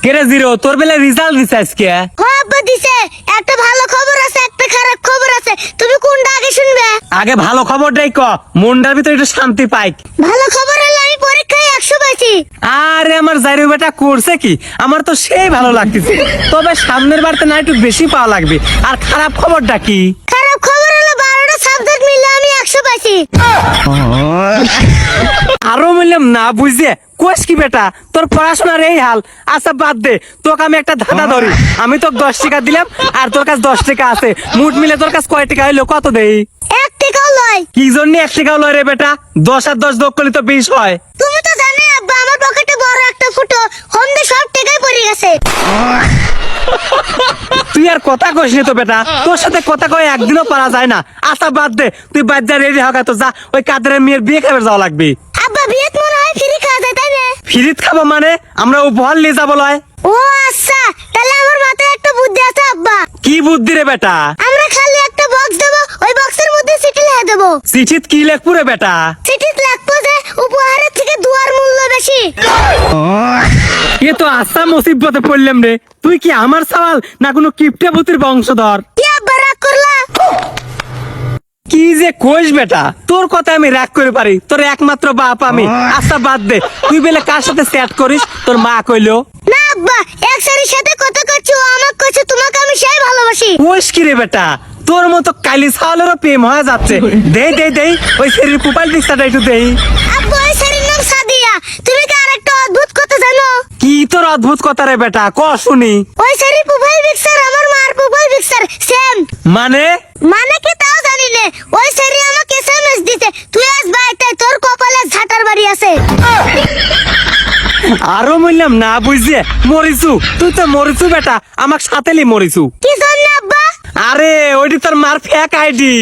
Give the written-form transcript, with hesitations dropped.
কেরে জিরো তোর বেলা রেজাল্ট দিছে আজকে? হ্যাঁ আব্বা দিছে। একটা ভালো খবর আছে, একটা খারাপ খবর আছে, তুমি কোনটা আগে শুনবে? আগে ভালো খবরটাই ক, মনটার ভিতরে একটু শান্তি পাই। ভালো খবর হলো আমি পরীক্ষায় 100 পাইছি। আরে আমার জাইরু বেটা করছে কি, আমার তো সেই ভালো লাগতেছে। তবে সামনের বারতে না একটু বেশি পাওয়া লাগবে। আর খারাপ খবরটা কি? খারাপ খবর হলো 12টা সাবজেক্ট মিলে আমি 100 পাইছি। আরো বললাম না বুঝে কোষ কি বেটা, তোর পড়াশোনার এই হাল। আচ্ছা বাদ দে, তোকে আমি একটা ধাঁধা ধরি। আমি তোকে 10 টাকা দিলাম আর তোর কাছে 10 টাকা আছে, মুঠ মিলে তোর কাছে কয় টাকা হইলো কত দেই? 1 টাকাও লয়। কি জন্য 1 টাকাও লয় রে বেটা? 10 আর 10 যোগ করলে তো 20 হয়। তুমি তো জানোই আব্বা আমার পকেটে বড় একটা ফুটো, হন্দে সব টাকাই পড়ে গেছে। তুই আর কথা কইস নি তো বেটা, তোর সাথে কথা কয়ে একদিনও পারা যায় না। আচ্ছা বাদ দে, তুই বাদ যা, রেডি হগা তো যা, ওই কাদের মেয়ের বিয়ে খাবে যাওয়া লাগবে। আব্বা বিয়েত মনে হয় ফ্রি খাওয়া যায় তাই না? ফিরিত খাবো মানে আমরা উপহার নিয়ে যাবো লয়। ও আচ্ছা, তাহলে আমার মাথায় একটা বুদ্ধি আছে আব্বা। কি বুদ্ধি রে বেটা? আমরা খালি একটা বক্স দেবো, ওই বক্সের মধ্যে চিঠি লিখে দেবো। চিঠিত কি লেখবো রে বেটা? চিঠিত লিখবো যে উপহারের থেকে দুয়ার মূল্য বেশি। এ তো আচ্ছা মুসিবতে পড়লাম রে। তুই কি আমার সওয়াল না কোনো কিপটে ভূতির বংশধর? কি আব্বা রাগ করলা? কি যে কইস বেটা, তোর কথা আমি রাগ করে পারি? তোর একমাত্র বাপ আমি। আচ্ছা বাদ দে, তুই বেলে কার সাথে চ্যাট করিস? তোর মা কইলো? না আব্বা, এক সারির সাথে কথা কচ্ছি, ও আমাকে কইছে তোমাকে আমি সেই ভালোবাসি। কইস কি রে বেটা? তোর মতো কালি ছাওয়ালেরও প্রেম হয়ে যাচ্ছে। দেই দেই দেই, ওই শরীর প্রোফাইল পিকচারটা একটু দেই। আব্বা ওই সারির নাম সাদিয়া। তুমি কি আরেকটা অদ্ভুত কথা জানো? কি তোর অদ্ভুত কথা রে বেটা, ক শুনি। ওই সারির প্রোফাইল পিকচার আমার মার প্রোফাইল পিকচার সেম। মানে? মানে কি তাও জানি না। ওই সারি আমাকে এসএমএস দিতে, তুই আজ বাইতে তোর কপালে ঝাঁটার বাড়ি আছে। আরো বললাম না বুঝছে মরিছু, তুই তো মরিছু বেটা, আমাক সাথেলি মরিছু। কি জন্য আব্বা? আরে ওইটি তোর মার ফেক আইডি।